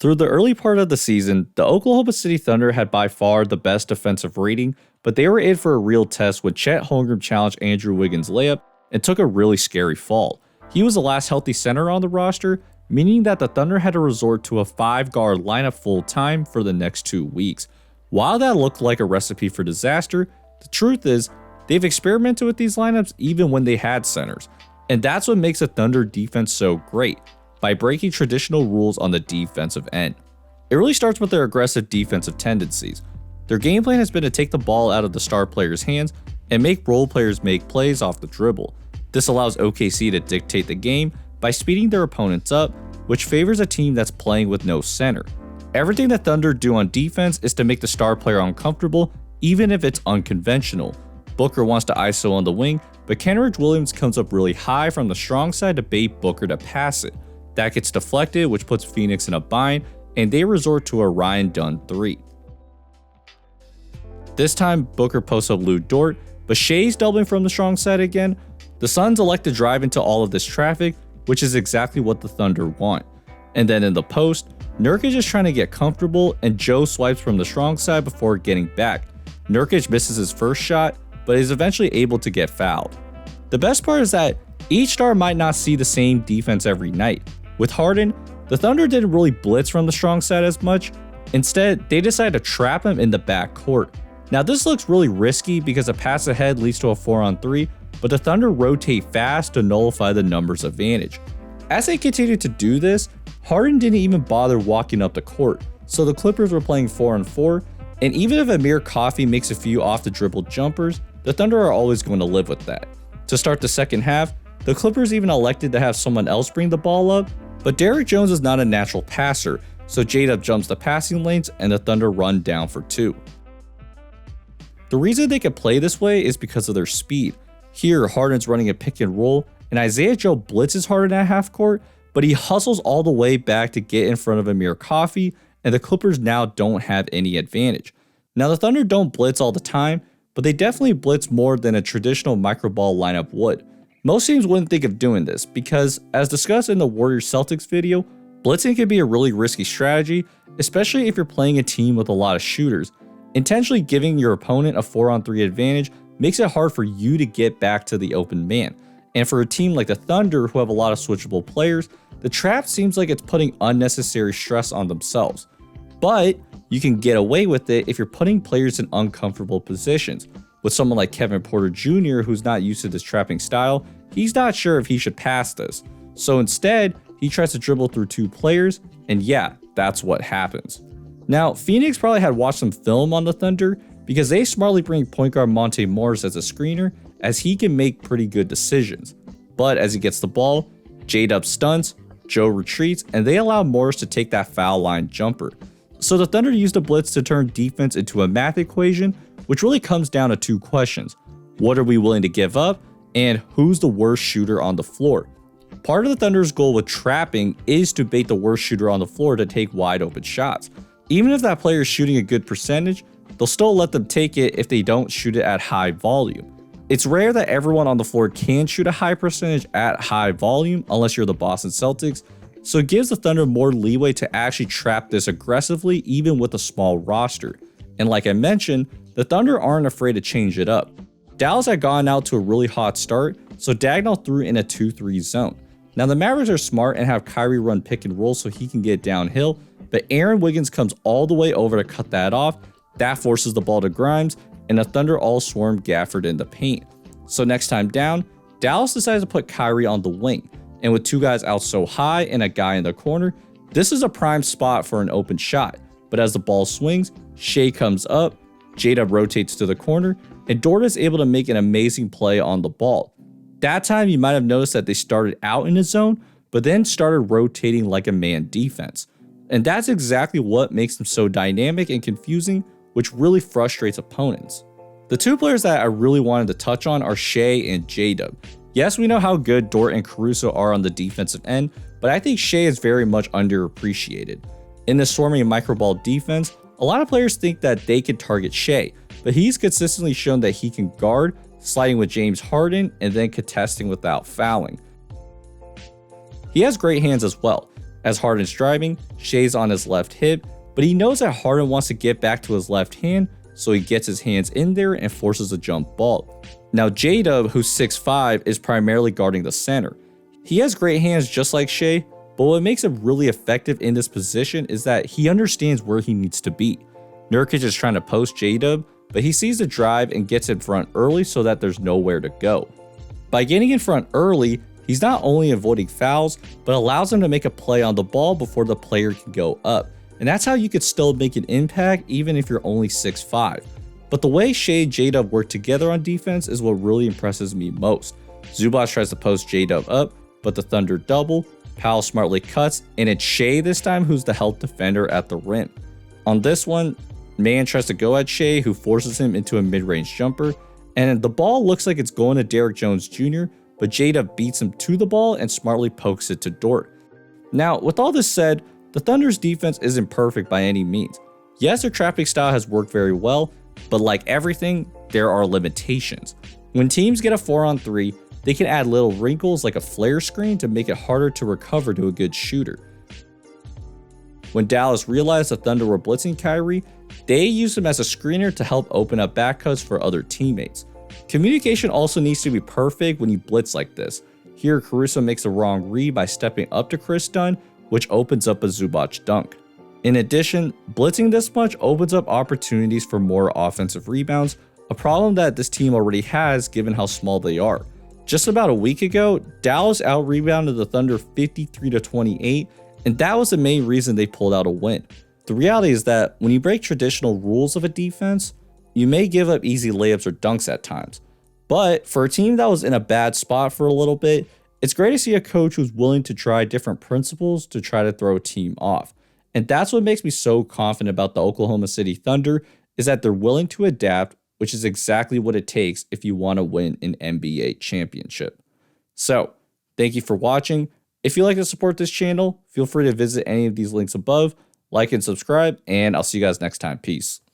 Through the early part of the season, the Oklahoma City Thunder had by far the best defensive rating, but they were in for a real test when Chet Holmgren challenged Andrew Wiggins' layup and took a really scary fall. He was the last healthy center on the roster, meaning that the Thunder had to resort to a 5-guard lineup full time for the next 2 weeks. While that looked like a recipe for disaster, the truth is, they've experimented with these lineups even when they had centers. And that's what makes the Thunder defense so great, by breaking traditional rules on the defensive end. It really starts with their aggressive defensive tendencies. Their game plan has been to take the ball out of the star players' hands and make role players make plays off the dribble. This allows OKC to dictate the game by speeding their opponents up, which favors a team that's playing with no center. Everything the Thunder do on defense is to make the star player uncomfortable, even if it's unconventional. Booker wants to ISO on the wing, but Kenrich Williams comes up really high from the strong side to bait Booker to pass it. That gets deflected, which puts Phoenix in a bind, and they resort to a Ryan Dunn 3. This time, Booker posts up Lou Dort, but Shea's doubling from the strong side again. The Suns elect to drive into all of this traffic, which is exactly what the Thunder want. And then in the post, Nurkic is trying to get comfortable, and Joe swipes from the strong side before getting back. Nurkic misses his first shot, but is eventually able to get fouled. The best part is that each star might not see the same defense every night. With Harden, the Thunder didn't really blitz from the strong side as much. Instead, they decided to trap him in the back court. Now this looks really risky because a pass ahead leads to a 4-on-3, but the Thunder rotate fast to nullify the numbers advantage. As they continued to do this, Harden didn't even bother walking up the court, so the Clippers were playing 4-on-4, and even if Amir Coffey makes a few off the dribble jumpers, the Thunder are always going to live with that. To start the second half, the Clippers even elected to have someone else bring the ball up, but Derrick Jones is not a natural passer, so J-Dub jumps the passing lanes and the Thunder run down for 2. The reason they can play this way is because of their speed. Here, Harden's running a pick and roll, and Isaiah Joe blitzes Harden at half court, but he hustles all the way back to get in front of Amir Coffey, and the Clippers now don't have any advantage. Now the Thunder don't blitz all the time, but they definitely blitz more than a traditional microball lineup would. Most teams wouldn't think of doing this because, as discussed in the Warriors-Celtics video, blitzing can be a really risky strategy, especially if you're playing a team with a lot of shooters. Intentionally giving your opponent a 4-on-3 advantage makes it hard for you to get back to the open man. And for a team like the Thunder, who have a lot of switchable players, the trap seems like it's putting unnecessary stress on themselves. But you can get away with it if you're putting players in uncomfortable positions. With someone like Kevin Porter Jr., who's not used to this trapping style, he's not sure if he should pass this. So instead, he tries to dribble through 2 players, and yeah, that's what happens. Now, Phoenix probably had watched some film on the Thunder because they smartly bring point guard Monte Morris as a screener, as he can make pretty good decisions. But as he gets the ball, J-Dub stunts, Joe retreats, and they allow Morris to take that foul line jumper. So the Thunder used a blitz to turn defense into a math equation, which really comes down to 2 questions. What are we willing to give up? And who's the worst shooter on the floor? Part of the Thunder's goal with trapping is to bait the worst shooter on the floor to take wide open shots. Even if that player is shooting a good percentage, they'll still let them take it if they don't shoot it at high volume. It's rare that everyone on the floor can shoot a high percentage at high volume unless you're the Boston Celtics, so it gives the Thunder more leeway to actually trap this aggressively even with a small roster. And like I mentioned, the Thunder aren't afraid to change it up. Dallas had gone out to a really hot start, so Dagnall threw in a 2-3 zone. Now the Mavericks are smart and have Kyrie run pick and roll so he can get downhill, but Aaron Wiggins comes all the way over to cut that off. That forces the ball to Grimes, and the Thunder all swarm Gafford in the paint. So next time down, Dallas decides to put Kyrie on the wing, and with 2 guys out so high and a guy in the corner, this is a prime spot for an open shot. But as the ball swings, Shea comes up, J-Dub rotates to the corner, and Dort is able to make an amazing play on the ball. That time you might have noticed that they started out in a zone, but then started rotating like a man defense. And that's exactly what makes them so dynamic and confusing, which really frustrates opponents. The 2 players that I really wanted to touch on are Shea and J-Dub. Yes, we know how good Dort and Caruso are on the defensive end, but I think Shea is very much underappreciated. In this swarming microball defense, a lot of players think that they can target Shea, but he's consistently shown that he can guard, sliding with James Harden, and then contesting without fouling. He has great hands as well. As Harden's driving, Shea's on his left hip, but he knows that Harden wants to get back to his left hand, so he gets his hands in there and forces a jump ball. Now J-Dub, who's 6'5", is primarily guarding the center. He has great hands just like Shea, but what makes him really effective in this position is that he understands where he needs to be. Nurkic is trying to post J-Dub, but he sees the drive and gets in front early so that there's nowhere to go. By getting in front early, he's not only avoiding fouls, but allows him to make a play on the ball before the player can go up. And that's how you could still make an impact even if you're only 6'5". But the way Shea and J-Dub work together on defense is what really impresses me most. Zubac tries to post J-Dub up, but the Thunder double, Powell smartly cuts, and it's Shea this time who's the help defender at the rim. On this one, Man tries to go at Shea, who forces him into a mid-range jumper, and the ball looks like it's going to Derrick Jones Jr., but J-Dub beats him to the ball and smartly pokes it to Dort. Now, with all this said, the Thunder's defense isn't perfect by any means. Yes, their trapping style has worked very well, but like everything, there are limitations. When teams get a 4-on-3, they can add little wrinkles like a flare screen to make it harder to recover to a good shooter. When Dallas realized the Thunder were blitzing Kyrie, they used him as a screener to help open up back cuts for other teammates. Communication also needs to be perfect when you blitz like this. Here, Caruso makes a wrong read by stepping up to Chris Dunn, which opens up a Zubac dunk. In addition, blitzing this much opens up opportunities for more offensive rebounds, a problem that this team already has given how small they are. Just about a week ago, Dallas out-rebounded the Thunder 53-28, and that was the main reason they pulled out a win. The reality is that when you break traditional rules of a defense, you may give up easy layups or dunks at times. But for a team that was in a bad spot for a little bit, it's great to see a coach who's willing to try different principles to try to throw a team off. And that's what makes me so confident about the Oklahoma City Thunder, is that they're willing to adapt, which is exactly what it takes if you want to win an NBA championship. So, thank you for watching. If you'd like to support this channel, feel free to visit any of these links above, like and subscribe, and I'll see you guys next time. Peace.